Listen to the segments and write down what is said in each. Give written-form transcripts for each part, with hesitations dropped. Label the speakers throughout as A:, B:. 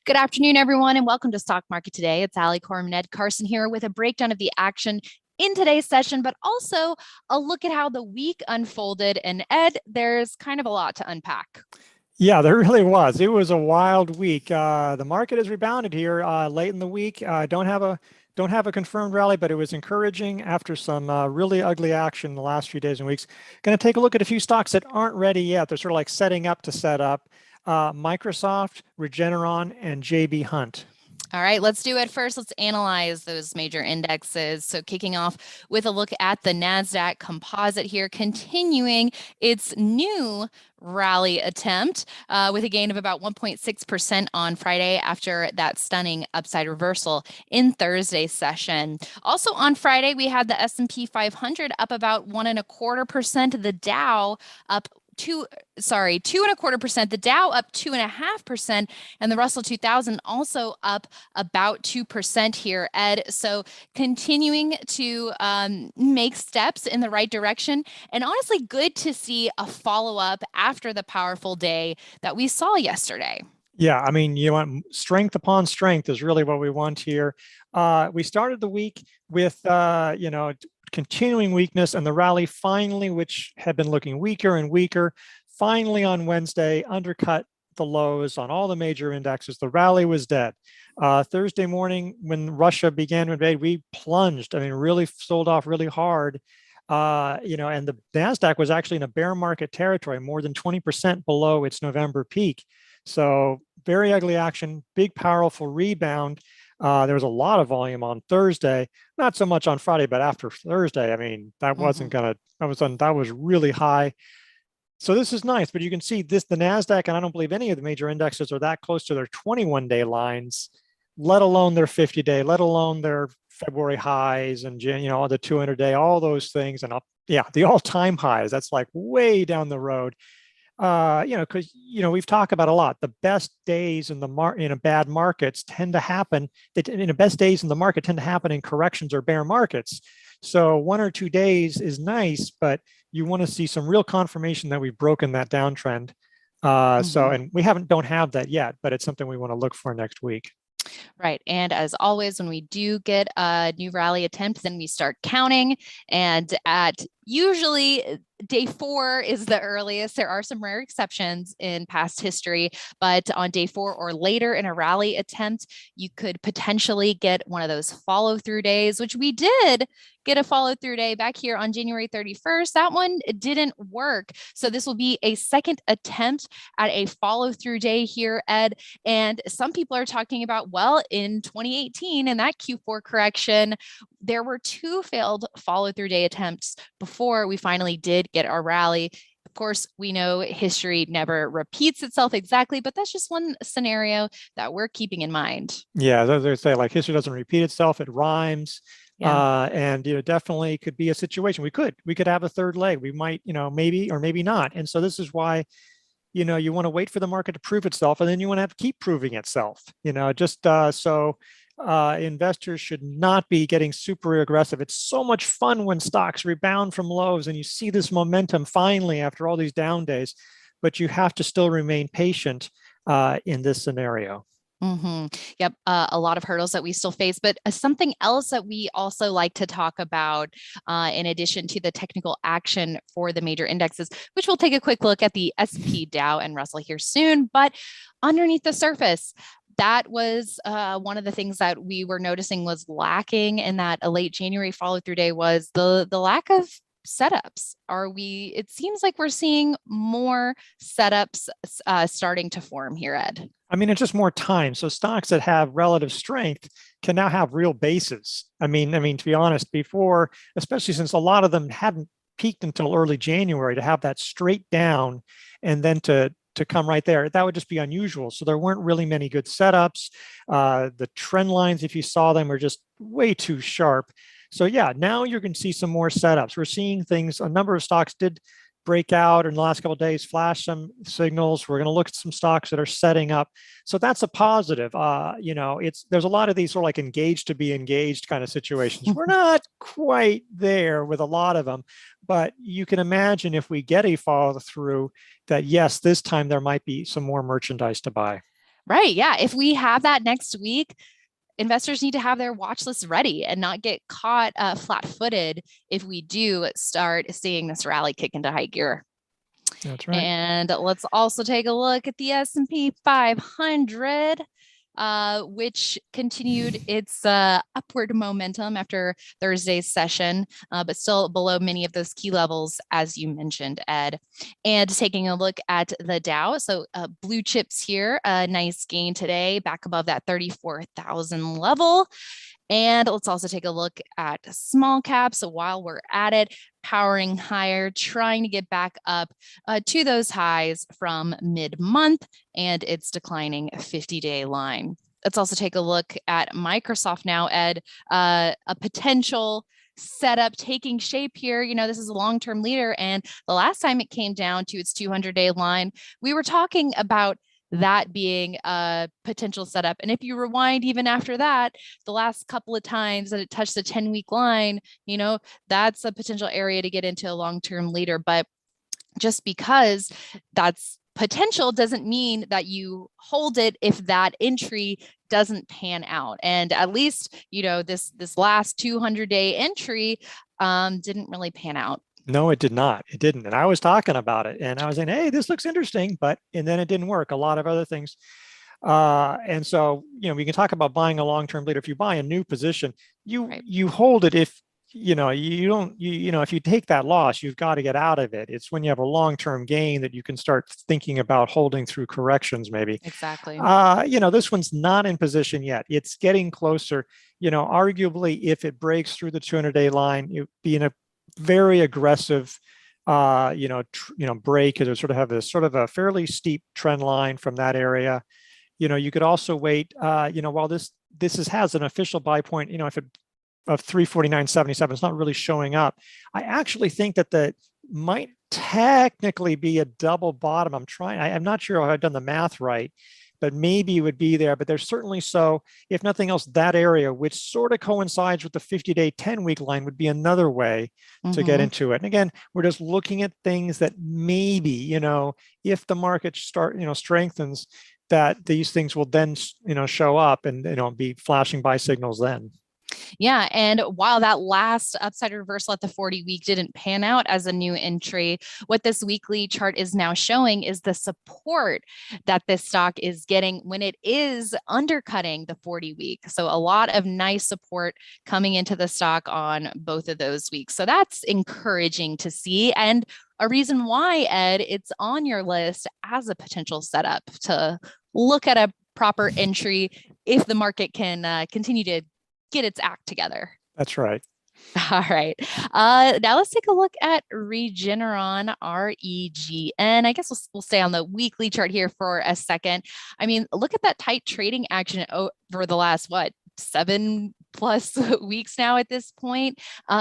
A: Good afternoon, everyone, and welcome to Stock Market Today. It's Allie Corman, Ed Carson here with a breakdown of the action in today's session, but also a look at how the week unfolded. And Ed, there's kind of a lot to unpack.
B: Yeah, there really was. It was a wild week. The market has rebounded here late in the week. Don't have a confirmed rally, but it was encouraging after some really ugly action in the last few days and weeks. Going to take a look at a few stocks that aren't ready yet. They're sort of like setting up to set up. Microsoft, Regeneron, and JB Hunt.
A: All right, let's do it first. Let's analyze those major indexes. So kicking off with a look at the NASDAQ composite here, continuing its new rally attempt with a gain of about 1.6% on Friday after that stunning upside reversal in Thursday's session. Also on Friday, we had the S&P 500 up about 1.25%, the Dow up 2.25%, the Dow up 2.5%, and the Russell 2000 also up about 2% here, Ed. So continuing to make steps in the right direction, and honestly good to see a follow-up after the powerful day that we saw yesterday.
B: Yeah, I mean, you want strength upon strength is really what we want here. We started the week with, continuing weakness, and the rally finally, which had been looking weaker and weaker, finally on Wednesday undercut the lows on all the major indexes. The rally was dead. Thursday morning, when Russia began to invade, we plunged. I mean, really sold off really hard. And the NASDAQ was actually in a bear market territory, more than 20% below its November peak. So very ugly action, big, powerful rebound. There was a lot of volume on Thursday, not so much on Friday, but after Thursday, I mean, that wasn't gonna, that was really high. So this is nice, but you can see this, the NASDAQ, and I don't believe any of the major indexes are that close to their 21-day lines, let alone their 50-day, let alone their February highs and, the 200-day, all those things. And the all-time highs, that's like way down the road. Because we've talked about a lot. The best days in bad markets tend to happen. The best days in the market tend to happen in corrections or bear markets. So 1 or 2 days is nice, but you want to see some real confirmation that we've broken that downtrend. And we don't have that yet, but it's something we want to look for next week.
A: Right. And as always, when we do get a new rally attempt, then we start counting. And at usually day 4 is the earliest. There are some rare exceptions in past history, but on day 4 or later in a rally attempt, you could potentially get one of those follow-through days, which we did get a follow-through day back here on January 31st. That one didn't work. So this will be a second attempt at a follow-through day here, Ed. And some people are talking about, well, in 2018, in that Q4 correction, there were 2 failed follow-through day attempts before we finally did get our rally. Of course, we know history never repeats itself exactly, but that's just one scenario that we're keeping in mind.
B: Yeah, they say like history doesn't repeat itself, it rhymes. Yeah. And definitely could be a situation. We could have a third leg. We might, maybe or maybe not. And so this is why, you want to wait for the market to prove itself, and then you want to have to keep proving itself. Investors should not be getting super aggressive. It's so much fun when stocks rebound from lows and you see this momentum finally after all these down days, but you have to still remain patient in this scenario.
A: Yep. A lot of hurdles that we still face, but something else that we also like to talk about in addition to the technical action for the major indexes, which we'll take a quick look at the S&P, Dow, and Russell here soon, but underneath the surface, that was one of the things that we were noticing was lacking in that a late January follow-through day was the lack of setups. It seems like we're seeing more setups starting to form here, Ed.
B: I mean, it's just more time. So stocks that have relative strength can now have real bases. I mean, to be honest, before, especially since a lot of them hadn't peaked until early January, to have that straight down and then to come right there, that would just be unusual. So there weren't really many good setups. The trend lines, if you saw them, are just way too sharp. So yeah, now you're going to see some more setups. We're seeing things, a number of stocks did break out in the last couple of days, flash some signals. We're going to look at some stocks that are setting up. So that's a positive. There's a lot of these sort of like engaged to be engaged kind of situations. We're not quite there with a lot of them, but you can imagine if we get a follow through that, yes, this time there might be some more merchandise to buy.
A: Right. Yeah. If we have that next week, investors need to have their watch list ready and not get caught flat-footed if we do start seeing this rally kick into high gear.
B: That's right.
A: And let's also take a look at the S&P 500, which continued its upward momentum after Thursday's session, but still below many of those key levels, as you mentioned, Ed. And taking a look at the Dow, so blue chips here, a nice gain today, back above that 34,000 level. And let's also take a look at small caps. So while we're at it, powering higher, trying to get back up to those highs from mid-month, and it's declining 50-day line. Let's also take a look at Microsoft now, Ed, a potential setup taking shape here. You know, this is a long-term leader, and the last time it came down to its 200-day line, we were talking about that being a potential setup. And if you rewind even after that, the last couple of times that it touched the 10-week line, you know, that's a potential area to get into a long-term leader. But just because that's potential doesn't mean that you hold it if that entry doesn't pan out. And at least, you know, this last 200-day entry didn't really pan out.
B: No, it did not. It didn't. And I was talking about it and I was saying, hey, this looks interesting, and then it didn't work. A lot of other things. And so, you know, we can talk about buying a long-term leader. If you buy a new position, you hold it. If, you know, you don't, you know, if you take that loss, you've got to get out of it. It's when you have a long-term gain that you can start thinking about holding through corrections, maybe.
A: Exactly.
B: You know, this one's not in position yet. It's getting closer. You know, arguably, if it breaks through the 200-day line, it would be in a very aggressive, break. It sort of have this sort of a fairly steep trend line from that area. You know, you could also wait. While this has an official buy point, you know, if it of 349.77, it's not really showing up. I actually think that might technically be a double bottom. I'm not sure if I've done the math right, but maybe it would be there. But there's certainly, so if nothing else, that area, which sort of coincides with the 50-day 10-week line, would be another way to get into it. And again, we're just looking at things that maybe, you know, if the market strengthens, that these things will then, you know, show up and, you know, be flashing buy signals then.
A: Yeah. And while that last upside reversal at the 40-week didn't pan out as a new entry, what this weekly chart is now showing is the support that this stock is getting when it is undercutting the 40-week. So a lot of nice support coming into the stock on both of those weeks. So that's encouraging to see. And a reason why, Ed, it's on your list as a potential setup to look at a proper entry if the market can continue to get its act together.
B: That's right.
A: All right. Now let's take a look at Regeneron, REGN. I guess we'll stay on the weekly chart here for a second. I mean, look at that tight trading action over the last, 7+ weeks now at this point.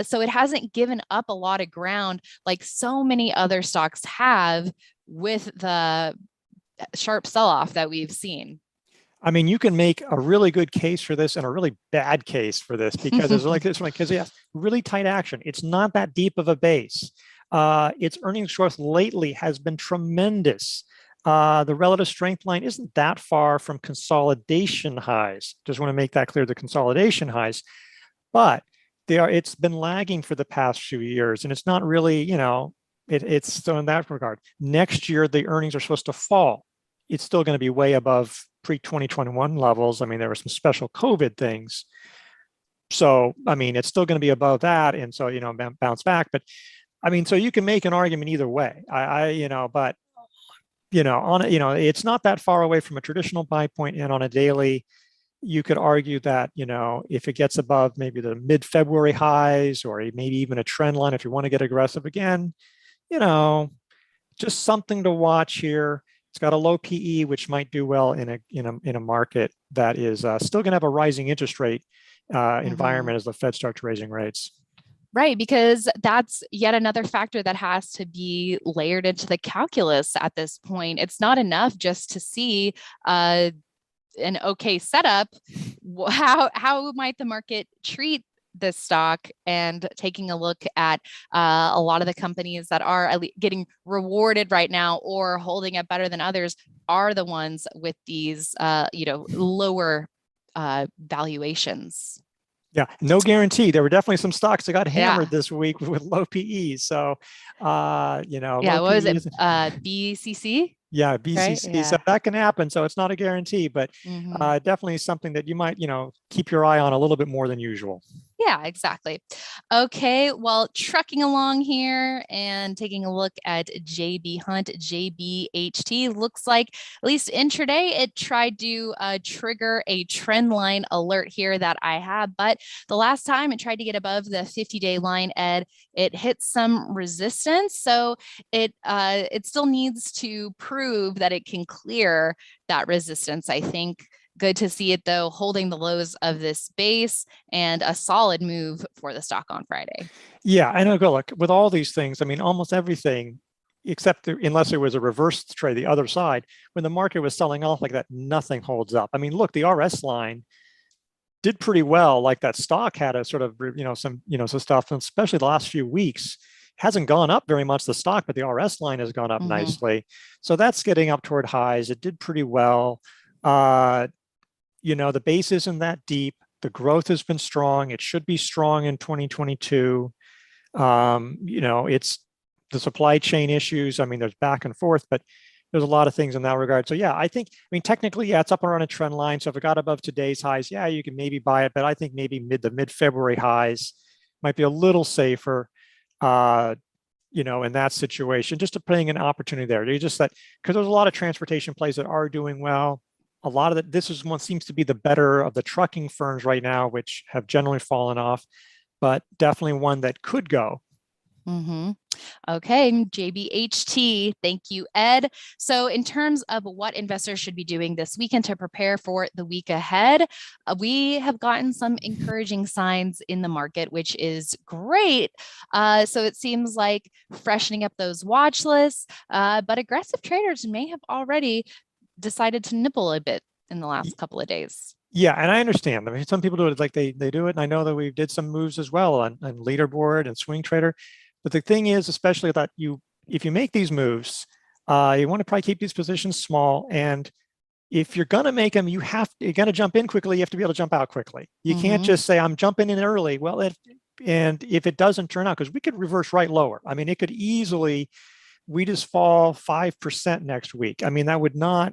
A: So it hasn't given up a lot of ground like so many other stocks have with the sharp sell-off that we've seen.
B: I mean, you can make a really good case for this and a really bad case for this because it's like this one, because yes, really tight action. It's not that deep of a base. Its earnings growth lately has been tremendous. The relative strength line isn't that far from consolidation highs. Just want to make that clear, the consolidation highs, but it's been lagging for the past few years, and it's not really, you know, it's still in that regard. Next year, the earnings are supposed to fall. It's still going to be way above pre-2021 levels. I mean, there were some special COVID things. So, I mean, it's still going to be above that. And so, you know, bounce back. But I mean, so you can make an argument either way. But, you know, it's not that far away from a traditional buy point. And on a daily, you could argue that, you know, if it gets above maybe the mid-February highs or maybe even a trend line, if you want to get aggressive again, you know, just something to watch here. It's got a low PE, which might do well in a market that is still going to have a rising interest rate environment as the Fed starts raising rates.
A: Right, because that's yet another factor that has to be layered into the calculus at this point. It's not enough just to see an okay setup. How might the market treat this stock and taking a look at a lot of the companies that are getting rewarded right now or holding up better than others are the ones with these, lower valuations.
B: Yeah, no guarantee. There were definitely some stocks that got hammered
A: Yeah.
B: this week with low PE. So,
A: Yeah.
B: low
A: What was
B: PE
A: it?
B: is,
A: BCC,
B: yeah,
A: right?
B: BCC. So
A: Yeah.
B: that can happen. So it's not a guarantee, but
A: Mm-hmm.
B: definitely something that you might, keep your eye on a little bit more than usual.
A: Yeah, exactly. Okay, well, trucking along here and taking a look at JB Hunt, JBHT, looks like at least intraday, it tried to trigger a trend line alert here that I have, but the last time it tried to get above the 50-day line, Ed, it hit some resistance. So it still needs to prove that it can clear that resistance, I think. Good to see it, though, holding the lows of this base and a solid move for the stock on Friday.
B: Yeah, I know. Go look with all these things. I mean, almost everything, except unless there was a reverse trade, the other side, when the market was selling off like that, nothing holds up. I mean, look, the RS line did pretty well. Like that stock had a sort of, some stuff, and especially the last few weeks hasn't gone up very much, the stock, but the RS line has gone up nicely. So that's getting up toward highs. It did pretty well. The base isn't that deep. The growth has been strong. It should be strong in 2022. It's the supply chain issues. I mean, there's back and forth, but there's a lot of things in that regard. So yeah, I technically, yeah, it's up around a trend line. So if it got above today's highs, yeah, you can maybe buy it, but I think maybe mid-February highs might be a little safer, in that situation, just to putting an opportunity there. You just that because there's a lot of transportation plays that are doing well. A lot of that, this is one seems to be the better of the trucking firms right now, which have generally fallen off, but definitely one that could go.
A: Okay, JBHT. Thank you, Ed. So, in terms of what investors should be doing this weekend to prepare for the week ahead, we have gotten some encouraging signs in the market, which is great. So, it seems like freshening up those watch lists, but aggressive traders may have already decided to nibble a bit in the last couple of days.
B: Yeah, and I understand. I mean, some people do it like they do it, and I know that we did some moves as well on leaderboard and swing trader. But the thing is, especially that if you make these moves, you want to probably keep these positions small. And if you're going to make them, you're going to jump in quickly. You have to be able to jump out quickly. You can't just say, I'm jumping in early. Well, if it doesn't turn out, because we could reverse right lower. I mean, it could easily, we just fall 5% next week. I mean, that would not,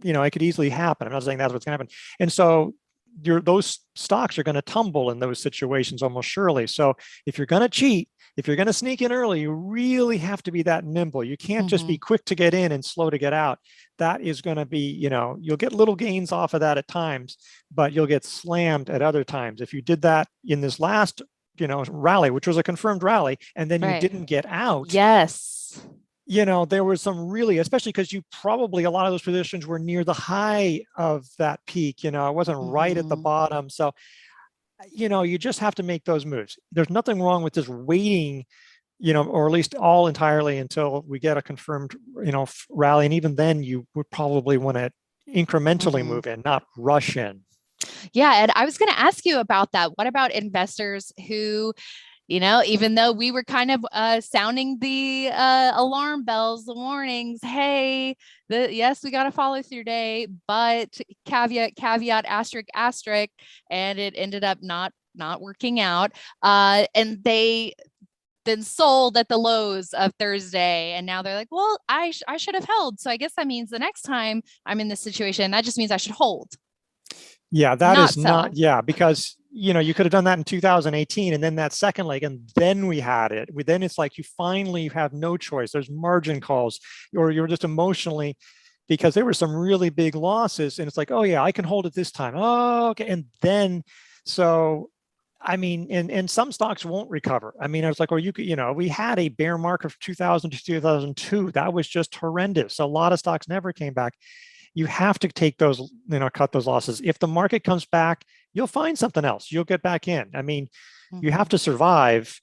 B: it could easily happen. I'm not saying that's what's going to happen. And so those stocks are going to tumble in those situations almost surely. So if you're going to cheat, if you're going to sneak in early, you really have to be that nimble. You can't just be quick to get in and slow to get out. That is going to be, you'll get little gains off of that at times, but you'll get slammed at other times. If you did that in this last, rally, which was a confirmed rally, and then you didn't get out.
A: Yes.
B: There was some really, especially because a lot of those positions were near the high of that peak, it wasn't right at the bottom. So, you just have to make those moves. There's nothing wrong with just waiting, or at least all entirely until we get a confirmed, rally. And even then you would probably want to incrementally move in, not rush in.
A: Yeah, Ed, I was going to ask you about that. What about investors who, even though we were kind of sounding the alarm bells, the warnings, hey, yes, we got to follow through day, but caveat, asterisk, and it ended up not working out. And they then sold at the lows of Thursday. And now they're like, well, I should have held. So I guess that means the next time I'm in this situation, that just means I should hold.
B: Yeah, that
A: Not
B: is
A: sell.
B: not, yeah, because you could have done that in 2018 and then that second leg, and then we had it. Then it's like you finally have no choice. There's margin calls, or you're just emotionally, because there were some really big losses, and it's like, oh yeah, I can hold it this time. Oh, okay. And then, so I mean, and some stocks won't recover. I mean, I was like, or we had a bear market of 2000 to 2002. That was just horrendous. So a lot of stocks never came back. You have to take those, cut those losses. If the market comes back, you'll find something else. You'll get back in. I mean, you have to survive,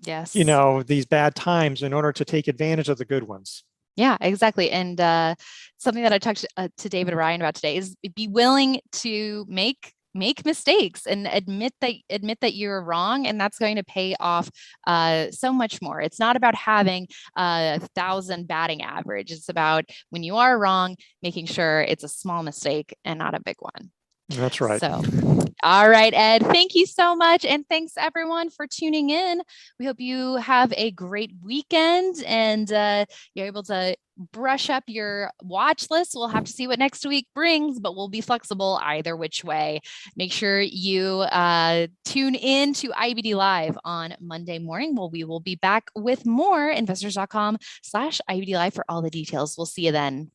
A: yes,
B: these bad times in order to take advantage of the good ones.
A: Yeah, exactly. And something that I talked to David Ryan about today is be willing to make make mistakes and admit that you're wrong, and that's going to pay off so much more. It's not about having 1,000 batting average. It's about when you are wrong, making sure it's a small mistake and not a big one.
B: That's right.
A: So, all right, Ed, thank you so much. And thanks everyone for tuning in. We hope you have a great weekend and you're able to brush up your watch list. We'll have to see what next week brings, but we'll be flexible either which way. Make sure you tune in to IBD Live on Monday morning. Well, we will be back with more investors.com/IBD Live for all the details. We'll see you then.